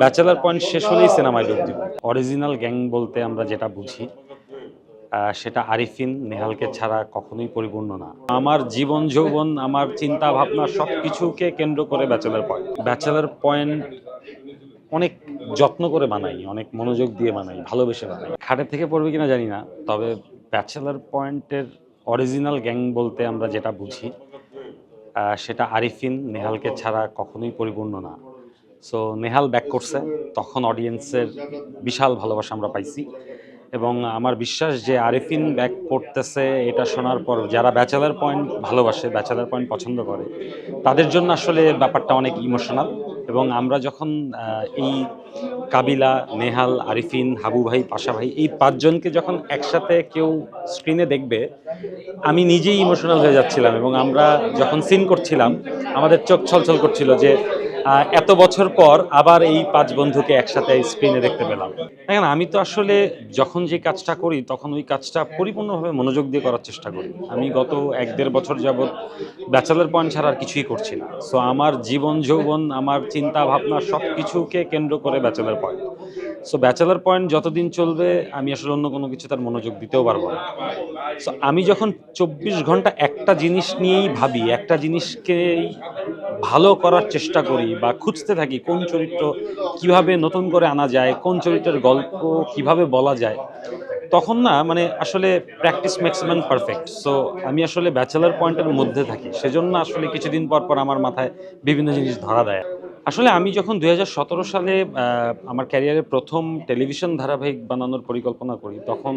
Bachelor point শেষ হলেই সিনেমায় যোগ দিব। অরিজিনাল গ্যাং বলতে আমরা যেটা বুঝি সেটা আরিফিন, নেহালকে ছাড়া কখনোই পরিপূর্ণ না। আমার জীবন যৌবন, আমার চিন্তা ভাবনা সবকিছুকে কেন্দ্র করে ব্যাচেলার পয়েন্ট। ব্যাচেলার পয়েন্ট অনেক যত্ন করে বানাই, অনেক মনোযোগ দিয়ে বানাই, ভালোবেসে বানাই। খাটের থেকে পড়বে কিনা জানি না, তবে ব্যাচেলার পয়েন্টের অরিজিনাল গ্যাং বলতে আমরা যেটা বুঝি সেটা আরিফিন, নেহালকে ছাড়া কখনোই পরিপূর্ণ না। সো নেহাল ব্যাক করছে, তখন অডিয়েন্সের বিশাল ভালোবাসা আমরা পাইছি এবং আমার বিশ্বাস যে আরিফিন ব্যাক করতেছে এটা শোনার পর যারা ব্যাচেলার পয়েন্ট ভালোবাসে, ব্যাচেলার পয়েন্ট পছন্দ করে, তাদের জন্য আসলে ব্যাপারটা অনেক ইমোশনাল। এবং আমরা যখন এই কাবিলা, নেহাল, আরিফিন, হাবু ভাই, পাশা ভাই এই পাঁচজনকে যখন একসাথে কেউ স্ক্রিনে দেখবে, আমি নিজেই ইমোশনাল হয়ে যাচ্ছিলাম এবং আমরা যখন সিন করছিলাম আমাদের চোখ ছলছল করছিল যে এত বছর পর আবার এই পাঁচ বন্ধুকে একসাথে স্ক্রিনে দেখতে পেলাম। দেখেন, আমি তো আসলে যখন যে কাজটা করি তখন ওই কাজটা পরিপূর্ণভাবে মনোযোগ দিয়ে করার চেষ্টা করি। আমি গত ১-১.৫ বছর যাবৎ ব্যাচেলার পয়েন্ট ছাড়া আর কিছুই করছি না। সো আমার জীবন যৌবন, আমার চিন্তা ভাবনা সব কিছুকে কেন্দ্র করে bachelor point. So bachelor point যতদিন চলবে আমি আসলে অন্য কোনো কিছু তার মনোযোগ দিতেও পারবো না। সো আমি যখন ২৪ ঘন্টা একটা জিনিস নিয়েই ভাবি, একটা জিনিসকেই ভালো করার চেষ্টা করি বা খুঁজতে থাকি কোন চরিত্র কিভাবে নতুন করে আনা যায়, কোন চরিত্রের গল্প কিভাবে বলা যায়, তখন না মানে আসলে practice makes man perfect. So আমি আসলে ব্যাচেলার পয়েন্টের মধ্যে থাকি, সেজন্য আসলে কিছুদিন পর পর আমার মাথায় বিভিন্ন জিনিস ধরা দেয়। আসলে আমি যখন ২০১৭ সালে আমার ক্যারিয়ারে প্রথম টেলিভিশন ধারাবাহিক বানানোর পরিকল্পনা করি, তখন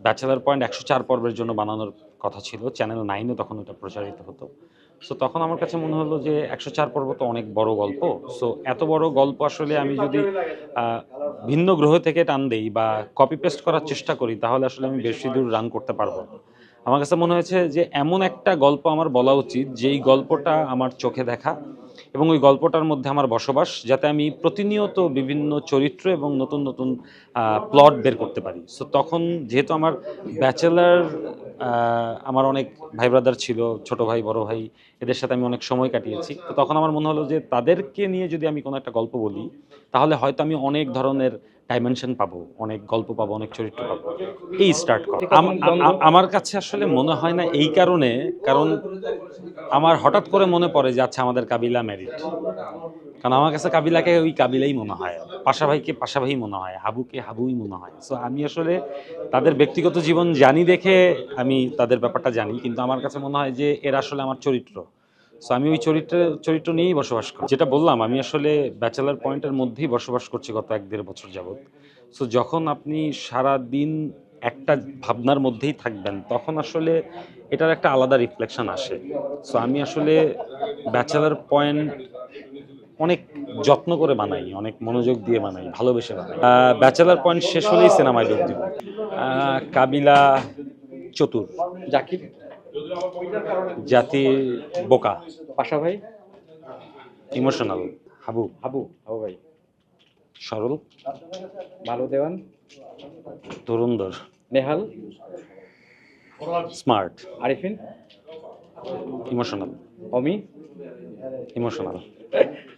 ব্যাচেলার পয়েন্ট ১০৪ পর্বের জন্য বানানোর কথা ছিল। চ্যানেল 9 এ তখন ওটা প্রচারিত হতো। সো তখন আমার কাছে মনে হলো যে ১০৪ পর্ব তো অনেক বড় গল্প। সো এত বড় গল্প আসলে আমি যদি আ ভিন্ন গ্রহ থেকে টান দেই বা কপি পেস্ট করার চেষ্টা করি, তাহলে আসলে আমি বেশি দূর রান করতে পারব না। আমার কাছে মনে হয়েছে যে এমন একটা গল্প আমার বলা উচিত যেই গল্পটা আমার চোখে দেখা এবং ওই গল্পটার মধ্যে আমার বসবাস, যাতে আমি প্রতিনিয়ত বিভিন্ন চরিত্র এবং নতুন নতুন প্লট বের করতে পারি। সো তখন যেহেতু আমার ব্যাচেলার আমার অনেক ভাই ব্রাদার ছিল, ছোট ভাই, বড় ভাই, এদের সাথে আমি অনেক সময় কাটিয়েছি। তো তখন আমার মনে হলো যে তাদেরকে নিয়ে যদি আমি কোনো একটা গল্প বলি, তাহলে হয়তো আমি অনেক ধরনের ডাইমেনশন পাবো, অনেক গল্প পাবো, অনেক চরিত্র পাবো। এই স্টার্ট করা। আমার কাছে আসলে মনে হয় না এই কারণে, কারণ আমার হঠাৎ করে মনে পড়ে যে আচ্ছা আমাদের কাবিলা ম্যারিড। কারণ আমার কাছে কাবিলাকে ওই কাবিলাই মনে হয়। পাশা ভাইকে পাশা ভাই মনে হয়, হাবুকে হাবুই মনে হয়। সো আমি আসলে তাদের ব্যক্তিগত জীবন জানি দেখে আমি তাদের ব্যাপারটা জানি। কিন্তু আমার কাছে মনে হয় যে এরা আসলে আমার চরিত্র। সো আমি ওই চরিত্র নিয়েই বসবাস করি। যেটা বললাম, আমি আসলে ব্যাচেলর পয়েন্টের মধ্যেই বসবাস করছি গত ১-১.৫ বছর যাবৎ। সো যখন আপনি সারাদিন একটা ভাবনার মধ্যেই থাকবেন, তখন আসলে এটার একটা আলাদা রিফ্লেকশন আসে। সো আমি আসলে ব্যাচেলর পয়েন্ট অনেক যত্ন করে বানাই, অনেক মনোযোগ দিয়ে বানাই, ভালোবেসে বানাই। ব্যাচেলর পয়েন্ট শেষ হলেই সিনেমায় যোগ দিব। কাবিলা চতুর, জাকির, জাতি বোকা, পাশা ভাই, ইমোশনাল, হাবু হাবু, হাবু ভাই, সরল, মালু দেওয়ান, ধুরন্ধর, নেহাল, স্মার্ট, আরিফিন, ইমোশনাল, অমি। ইমোশনাল।